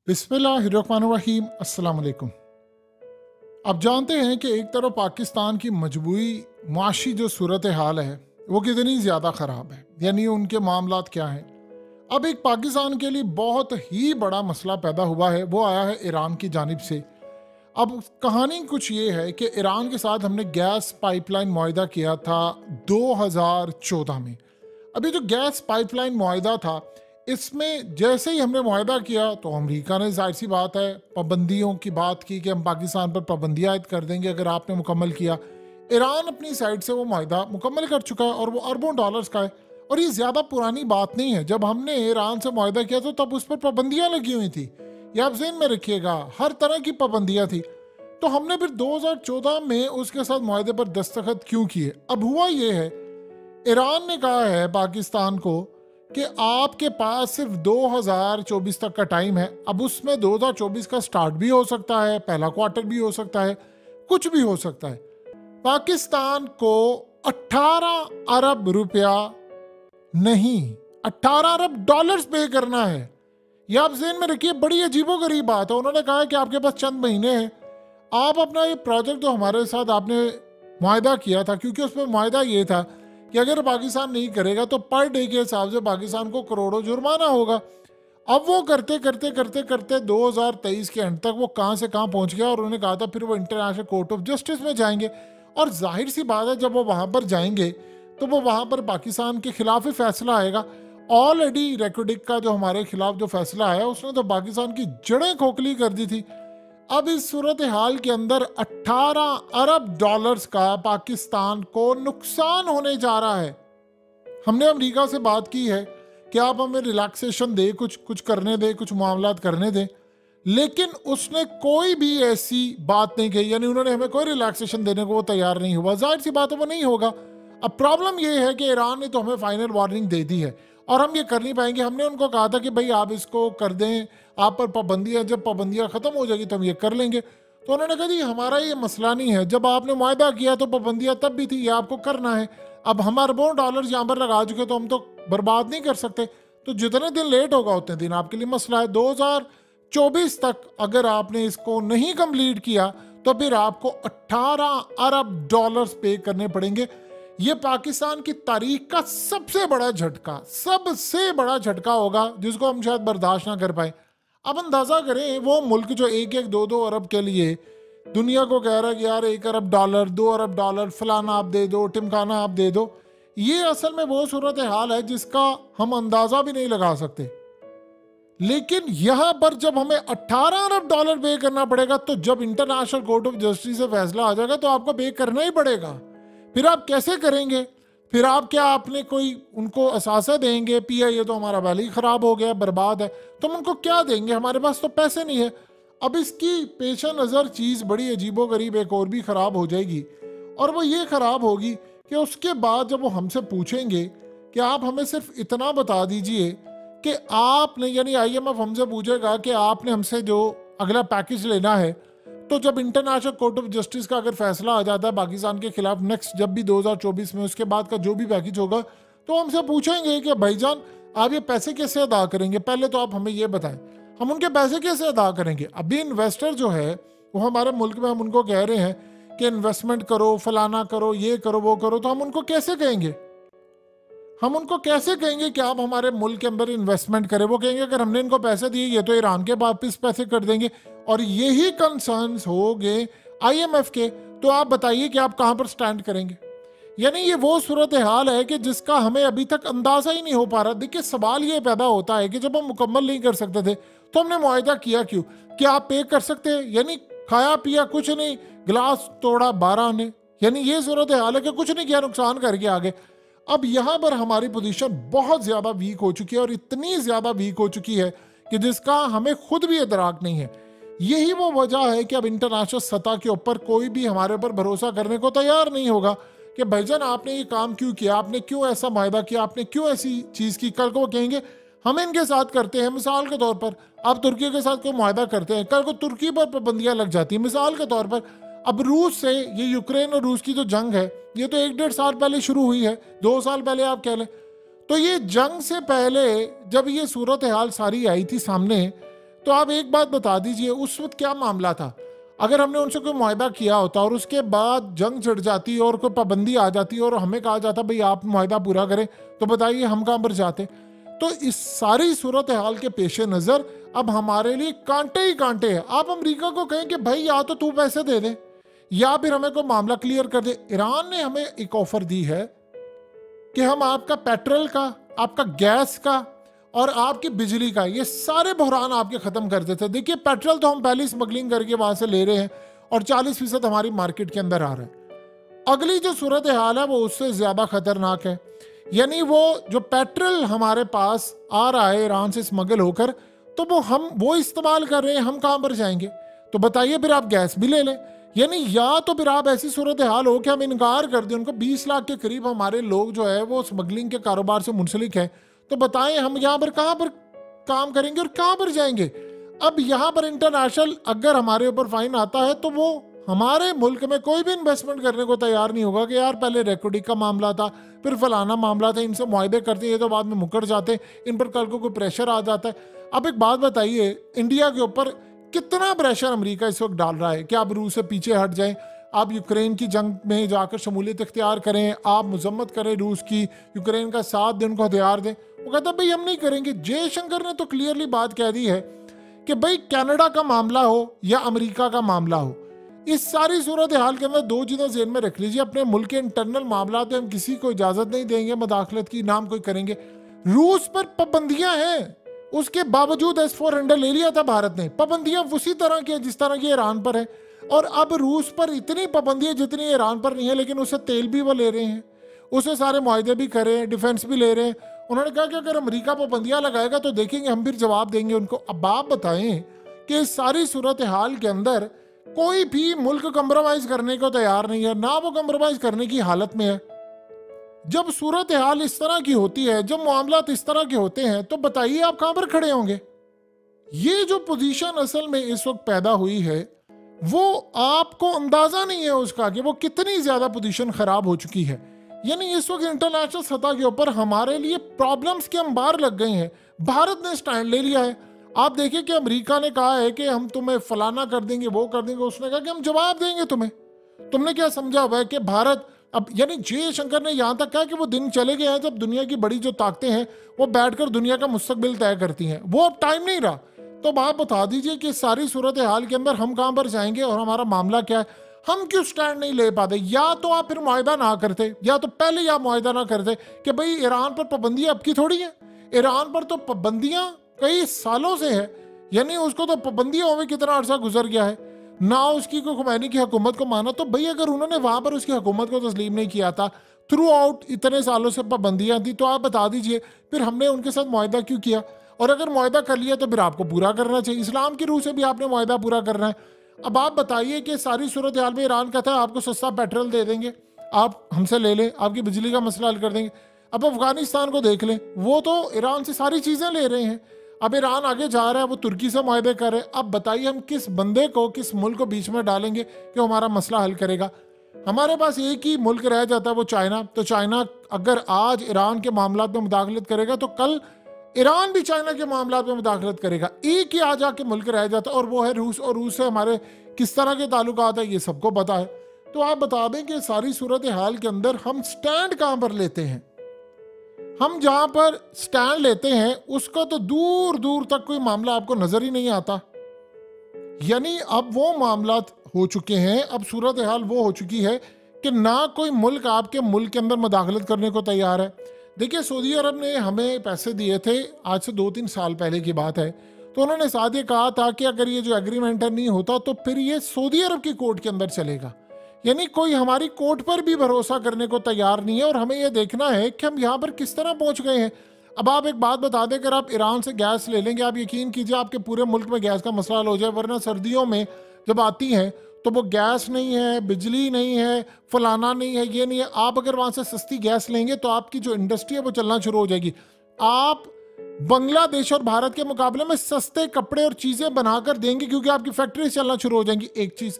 बिस्मिल्लाहिर्रहमानिर्रहीम। अस्सलाम वालेकुम। आप जानते हैं कि एक तरफ पाकिस्तान की मजबूरी माशी जो सूरत हाल है वो कितनी ज़्यादा ख़राब है, यानी उनके मामलात क्या हैं। अब एक पाकिस्तान के लिए बहुत ही बड़ा मसला पैदा हुआ है, वो आया है ईरान की जानिब से। अब कहानी कुछ ये है कि ईरान के साथ हमने गैस पाइपलाइन मुआहिदा किया था 2014 में। अभी जो गैस पाइपलाइन मुआहिदा था, इसमें जैसे ही हमने मुआहिदा किया तो अमेरिका ने जाहिर सी बात है पाबंदियों की बात की कि हम पाकिस्तान पर पाबंदियां आयद कर देंगे अगर आपने मुकम्मल किया। ईरान अपनी साइड से वो मुआहिदा मुकम्मल कर चुका है और वो अरबों डॉलर्स का है। और ये ज़्यादा पुरानी बात नहीं है, जब हमने ईरान से मुआहिदा किया तो तब उस पर पाबंदियां लगी हुई थी। ये आप ज़हन में रखिएगा, हर तरह की पाबंदियां थी। तो हमने फिर 2014 में उसके साथ मुआहिदे पर दस्तखत क्यों किए। अब हुआ ये है, ईरान ने कहा है पाकिस्तान को कि आपके पास सिर्फ 2024 तक का टाइम है। अब उसमें 2024 का स्टार्ट भी हो सकता है, पहला क्वार्टर भी हो सकता है, कुछ भी हो सकता है। पाकिस्तान को 18 अरब रुपया नहीं, 18 अरब डॉलर्स पे करना है। यह आप ज़हन में रखिए, बड़ी अजीबोगरीब बात है। उन्होंने कहा है कि आपके पास चंद महीने हैं, आप अपना ये प्रोजेक्ट जो हमारे साथ आपने मुआहिदा किया था, क्योंकि उसमें मुआहिदा ये था कि अगर पाकिस्तान नहीं करेगा तो पर डे के हिसाब से पाकिस्तान को करोड़ों जुर्माना होगा। अब वो करते करते करते करते 2023 के एंड तक वो कहाँ से कहाँ पहुंच गया और उन्होंने कहा था फिर वो इंटरनेशनल कोर्ट ऑफ जस्टिस में जाएंगे। और जाहिर सी बात है, जब वो वहाँ पर जाएंगे तो वो वहाँ पर पाकिस्तान के खिलाफ ही फैसला आएगा। ऑलरेडी रेकोडिक का जो हमारे खिलाफ जो फैसला आया, उसने तो पाकिस्तान की जड़ें खोखली कर दी थी। अब इस सूरत हाल के अंदर 18 अरब डॉलर्स का पाकिस्तान को नुकसान होने जा रहा है। हमने अमेरिका से बात की है कि आप हमें रिलैक्सेशन दे, कुछ करने दे, कुछ मामलात करने दें, लेकिन उसने कोई भी ऐसी बात नहीं कही, यानी उन्होंने हमें कोई रिलैक्सेशन देने को वो तैयार नहीं हुआ। जाहिर सी बात है वो नहीं होगा। अब प्रॉब्लम ये है कि ईरान ने तो हमें फाइनल वार्निंग दे दी है और हम ये कर नहीं पाएंगे। हमने उनको कहा था कि भाई आप इसको कर दें, आप पर पाबंदियां, जब पाबंदियां खत्म हो जाएगी तो हम ये कर लेंगे। तो उन्होंने कहा जी हमारा ये मसला नहीं है, जब आपने मुआहिदा किया तो पाबंदियां तब भी थी, ये आपको करना है। अब हम अरबों डॉलर यहाँ पर लगा चुके तो हम तो बर्बाद नहीं कर सकते। तो जितने दिन लेट होगा उतने दिन आपके लिए मसला है। 2024 तक अगर आपने इसको नहीं कंप्लीट किया तो फिर आपको 18 अरब डॉलर्स पे करने पड़ेंगे। ये पाकिस्तान की तारीख का सबसे बड़ा झटका होगा जिसको हम शायद बर्दाश्त ना कर पाए। अब अंदाजा करें, वो मुल्क जो एक एक दो दो अरब के लिए दुनिया को कह रहा है कि यार 1 अरब डॉलर, 2 अरब डॉलर, फलाना आप दे दो, टिमकाना आप दे दो, ये असल में वो सूरत हाल है जिसका हम अंदाजा भी नहीं लगा सकते। लेकिन यहां पर जब हमें 18 अरब डॉलर पे करना पड़ेगा, तो जब इंटरनेशनल कोर्ट ऑफ जस्टिस से फैसला आ जाएगा तो आपको पे करना ही पड़ेगा। फिर आप कैसे करेंगे? फिर आप क्या आपने कोई उनको असासा देंगे, पिया ये तो हमारा वाली खराब हो गया, बर्बाद है, तो हम उनको क्या देंगे? हमारे पास तो पैसे नहीं है। अब इसकी पेशा नज़र चीज़ बड़ी अजीबोगरीब एक और भी ख़राब हो जाएगी, और वो ये ख़राब होगी कि उसके बाद जब वो हमसे पूछेंगे कि आप हमें सिर्फ इतना बता दीजिए कि आपने, यानी IMF हमसे पूछेगा कि आपने हमसे जो अगला पैकेज लेना है, तो जब इंटरनेशनल कोर्ट ऑफ जस्टिस का अगर फैसला आ जाता है पाकिस्तान के खिलाफ नेक्स्ट, जब भी 2024 में, उसके बाद का जो भी पैकेज होगा, तो हमसे पूछेंगे कि भाईजान आप ये पैसे कैसे अदा करेंगे, पहले तो आप हमें ये बताएं। हम उनके पैसे कैसे अदा करेंगे? अभी इन्वेस्टर जो है वो हमारे मुल्क में, हम उनको कह रहे हैं कि इन्वेस्टमेंट करो, फलाना करो, ये करो, वो करो, तो हम उनको कैसे कहेंगे? हम उनको कैसे कहेंगे कि आप हमारे मुल्क के अंदर इन्वेस्टमेंट करें? वो कहेंगे अगर हमने इनको पैसे दिए ये तो ईरान के वापस पैसे कर देंगे। और यही कंसर्न्स हो गए IMF के। तो आप बताइए कि आप कहां पर स्टैंड करेंगे? यानी ये वो सूरत हाल है कि जिसका हमें अभी तक अंदाजा ही नहीं हो पा रहा। देखिए, सवाल ये पैदा होता है कि जब हम मुकम्मल नहीं कर सकते थे तो हमने मुआहिदा किया क्यों? क्या आप पे कर सकते हैं? यानी खाया पिया कुछ नहीं, गिलास तोड़ा 12 ने, यानी ये सूरत हाल है कि कुछ नहीं किया, नुकसान करके आगे। अब यहाँ पर हमारी पोजीशन बहुत ज़्यादा वीक हो चुकी है, और इतनी ज़्यादा वीक हो चुकी है कि जिसका हमें खुद भी इदराक नहीं है। यही वो वजह है कि अब इंटरनेशनल सतह के ऊपर कोई भी हमारे ऊपर भरोसा करने को तैयार नहीं होगा कि भाईजान आपने ये काम क्यों किया, आपने क्यों ऐसा मुआहिदा किया, आपने क्यों ऐसी चीज़ की। कल को वो कहेंगे हम इनके साथ करते हैं, मिसाल के तौर पर आप तुर्की के साथ कोई मुआहिदा करते हैं, कल को तुर्की पर पाबंदियाँ लग जाती हैं, मिसाल के तौर पर। अब रूस से, ये यूक्रेन और रूस की जो जंग है, ये तो 1-1.5 साल पहले शुरू हुई है, 2 साल पहले आप कह लें। तो ये जंग से पहले जब ये सूरत हाल सारी आई थी सामने, तो आप एक बात बता दीजिए, उस वक्त क्या मामला था? अगर हमने उनसे कोई मुआहदा किया होता और उसके बाद जंग छिड़ जाती और कोई पाबंदी आ जाती और हमें कहा जाता भाई आप मुआहदा पूरा करें, तो बताइए हम कहाँ पर जाते? तो इस सारी सूरत हाल के पेश नज़र अब हमारे लिए कांटे ही कांटे हैं। आप अमेरिका को कहें कि भाई या तो तू पैसे दे दे या फिर हमें कोई मामला क्लियर कर दे। ईरान ने हमें एक ऑफर दी है कि हम आपका पेट्रोल का, आपका गैस का और आपकी बिजली का, ये सारे बहरान आपके खत्म कर देते। देखिए पेट्रोल तो हम पहले स्मगलिंग करके वहां से ले रहे हैं और 40% हमारी मार्केट के अंदर आ रहा है। अगली जो सूरत हाल है वो उससे ज्यादा खतरनाक है। यानी वो जो पेट्रोल हमारे पास आ रहा है ईरान से स्मगल होकर, तो वो इस्तेमाल कर रहे हैं, हम कहां पर जाएंगे? तो बताइए फिर आप गैस भी ले लें। यानी या तो फिर आप ऐसी सूरत हाल हो कि हम इनकार कर दें उनको। 20 लाख के करीब हमारे लोग जो है वो स्मगलिंग के कारोबार से मुंसलिक है। तो बताएं हम यहाँ पर कहाँ पर काम करेंगे और कहाँ पर जाएंगे? अब यहाँ पर इंटरनेशनल अगर हमारे ऊपर फाइन आता है तो वो हमारे मुल्क में कोई भी इन्वेस्टमेंट करने को तैयार नहीं होगा कि यार पहले रेकोडिक का मामला था, फिर फलाना मामला था, इनसे मुआहदे करते हैं तो बाद में मुकर जाते हैं, इन पर कल को कोई प्रेशर आ जाता है। अब एक बात बताइए, इंडिया के ऊपर कितना प्रेशर अमेरिका इस वक्त डाल रहा है कि आप रूस से पीछे हट जाएं, आप यूक्रेन की जंग में जाकर शमूलियत इख्तियार करें, आप मजम्मत करें रूस की, यूक्रेन का साथ दें, उनको हथियार दें। वो कहता भाई हम नहीं करेंगे। जयशंकर ने तो क्लियरली बात कह दी है कि भाई कनाडा का मामला हो या अमेरिका का मामला हो, इस सारी सूरत हाल के अंदर दो चीजें ज़हन में रख लीजिए। अपने मुल्क के इंटरनल मामला में हम किसी को इजाजत नहीं देंगे मदाखलत की, नाम कोई करेंगे। रूस पर पाबंदियां हैं, उसके बावजूद S-400 ले लिया था भारत ने। पाबंदियां उसी तरह की है जिस तरह की ईरान पर है। और अब रूस पर इतनी पाबंदियां जितनी ईरान पर नहीं है, लेकिन उससे तेल भी वो ले रहे हैं, उससे सारे मुआहदे भी कर रहे हैं, डिफेंस भी ले रहे हैं। उन्होंने कहा कि अगर अमेरिका पाबंदियां लगाएगा तो देखेंगे, हम फिर जवाब देंगे उनको। अब आप बताएं कि इस सारी सूरत हाल के अंदर कोई भी मुल्क कंप्रोमाइज करने को तैयार नहीं है, ना वो कंप्रोमाइज करने की हालत में है। जब सूरत हाल इस तरह की होती है, जब मामलात इस तरह के होते हैं, तो बताइए आप कहां पर खड़े होंगे? ये जो पोजीशन असल में इस वक्त पैदा हुई है, वो आपको अंदाजा नहीं है उसका कि वो कितनी ज्यादा पोजीशन खराब हो चुकी है। यानी इस वक्त इंटरनेशनल सतह के ऊपर हमारे लिए प्रॉब्लम्स के अंबार लग गए हैं। भारत ने स्टैंड ले लिया है। आप देखिए कि अमेरिका ने कहा है कि हम तुम्हें फलाना कर देंगे, वो कर देंगे। उसने कहा कि हम जवाब देंगे तुम्हें। तुमने क्या समझा हुआ है कि भारत अब, यानी जयशंकर ने यहां तक कहा कि वो दिन चले गए हैं जब दुनिया की बड़ी जो ताकतें हैं वो बैठकर दुनिया का मुस्तकबिल तय करती हैं। वो अब टाइम नहीं रहा। तो आप बता दीजिए कि सारी सूरत हाल के अंदर हम कहां पर जाएंगे और हमारा मामला क्या है? हम क्यों स्टैंड नहीं ले पाते? या तो आप फिर मुआहदा ना करते, या तो पहले ही आप मुआहदा ना करते कि भाई ईरान पर पाबंदियां अब की थोड़ी है। ईरान पर तो पाबंदियां कई सालों से है। यानी उसको तो पाबंदियां हुए कितना अरसा गुजर गया है, ना उसकी को खुमैनी की हुकूमत को माना। तो भाई अगर उन्होंने वहां पर उसकी हुकूमत को तस्लीम नहीं किया था, थ्रू आउट इतने सालों से पाबंदियां थी, तो आप बता दीजिए फिर हमने उनके साथ मुआहदा क्यों किया? और अगर मुआहदा कर लिया तो फिर आपको पूरा करना चाहिए। इस्लाम की रूह से भी आपने मुआहदा पूरा करना है। अब आप बताइए कि सारी सूरत हाल में ईरान कहता है आपको सस्ता पेट्रोल दे देंगे, आप हमसे ले लें, आपकी बिजली का मसला हल कर देंगे। अब अफगानिस्तान को देख लें, वो तो ईरान से सारी चीज़ें ले रहे हैं। अब ईरान आगे जा रहा है, वो तुर्की से मुआहदे कर रहे हैं। अब बताइए हम किस बंदे को, किस मुल्क को बीच में डालेंगे कि हमारा मसला हल करेगा? हमारे पास एक ही मुल्क रह जाता है, वो चाइना। तो चाइना अगर आज ईरान के मामला में मुदाखलत करेगा तो कल ईरान भी चाइना के मामला में मुदाखलत करेगा। एक ही आज आके मुल्क रह जाता है और वो है रूस। और रूस से हमारे किस तरह के ताल्लुकात है ये सबको पता है। तो आप बता दें कि सारी सूरत हाल के अंदर हम स्टैंड कहां पर लेते हैं? हम जहां पर स्टैंड लेते हैं उसका तो दूर दूर तक कोई मामला आपको नजर ही नहीं आता। यानी अब वो मामला हो चुके हैं, अब सूरत हाल वो हो चुकी है कि ना कोई मुल्क आपके मुल्क के अंदर मुदाखलत करने को तैयार है। देखिए सऊदी अरब ने हमें पैसे दिए थे, आज से 2-3 साल पहले की बात है। तो उन्होंने साथ ये कहा था कि अगर ये जो एग्रीमेंट नहीं होता तो फिर ये सऊदी अरब की कोर्ट के अंदर चलेगा। यानी कोई हमारी कोर्ट पर भी भरोसा करने को तैयार नहीं है और हमें यह देखना है कि हम यहाँ पर किस तरह पहुंच गए हैं। अब आप एक बात बता दें, अगर आप ईरान से गैस ले लेंगे, आप यकीन कीजिए आपके पूरे मुल्क में गैस का मसला हल हो जाए। वरना सर्दियों में जब आती हैं तो वो गैस नहीं है, बिजली नहीं है, फलाना नहीं है, ये नहीं है। आप अगर वहाँ से सस्ती गैस लेंगे तो आपकी जो इंडस्ट्री है वो चलना शुरू हो जाएगी। आप बांग्लादेश और भारत के मुकाबले में सस्ते कपड़े और चीज़ें बनाकर देंगे क्योंकि आपकी फैक्ट्री चलना शुरू हो जाएंगी। एक चीज़।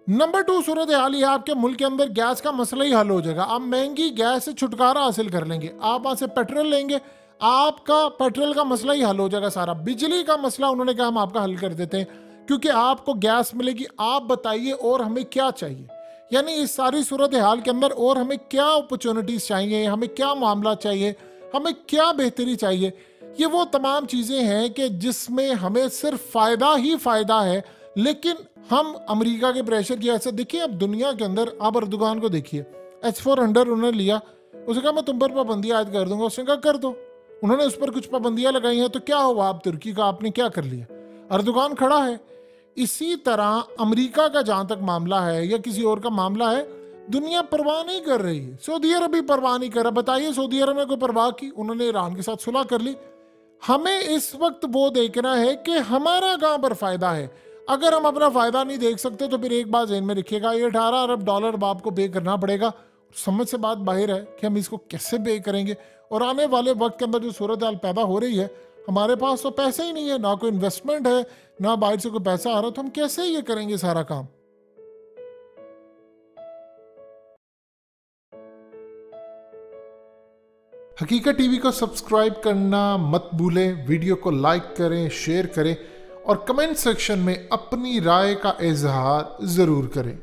नंबर 2 सूरत हाल है आपके मुल्क के अंदर गैस का मसला ही हल हो जाएगा। आप महंगी गैस से छुटकारा हासिल कर लेंगे। आप वहाँ से पेट्रोल लेंगे, आपका पेट्रोल का मसला ही हल हो जाएगा सारा। बिजली का मसला उन्होंने कहा हम आपका हल कर देते हैं, क्योंकि आपको गैस मिलेगी। आप बताइए और हमें क्या चाहिए, यानी इस सारी सूरत हाल के अंदर और हमें क्या अपॉर्चुनिटीज चाहिए, हमें क्या मामला चाहिए, हमें क्या बेहतरी चाहिए। ये वो तमाम चीज़ें हैं कि जिसमें हमें सिर्फ फ़ायदा ही फ़ायदा है, लेकिन हम अमेरिका के प्रेशर की वजह से देखिए अब दुनिया के अंदर आप अर्दोगान को देखिए, H-400 उन्होंने लिया, उसने कहा मैं तुम पर पाबंदी आयद कर दूंगा, उसने कहा कर दो। उन्होंने उस पर कुछ पाबंदियां लगाई हैं तो क्या हुआ, अब तुर्की का आपने क्या कर लिया, अर्दोगान खड़ा है। इसी तरह अमेरिका का जहां तक मामला है या किसी और का मामला है, दुनिया परवाह नहीं कर रही है। सऊदी अरब भी परवाह नहीं कर रहा। बताइए सऊदी अरब ने कोई परवाह की? उन्होंने ईरान के साथ सुलह कर ली। हमें इस वक्त वो देखना है कि हमारा कहां पर फायदा है। अगर हम अपना फायदा नहीं देख सकते तो फिर एक बात ज़हन में रखिएगा, ये $18 अरब आपको पे करना पड़ेगा। समझ से बात बाहर है कि हम इसको कैसे पे करेंगे। और आने वाले वक्त के अंदर जो सूरत हाल पैदा हो रही है, हमारे पास तो पैसे ही नहीं है, ना कोई इन्वेस्टमेंट है, ना बाहर से कोई पैसा आ रहा, तो हम कैसे ये करेंगे सारा काम। हकीकत टीवी को सब्सक्राइब करना मत भूलें, वीडियो को लाइक करें, शेयर करें और कमेंट सेक्शन में अपनी राय का इजहार ज़रूर करें।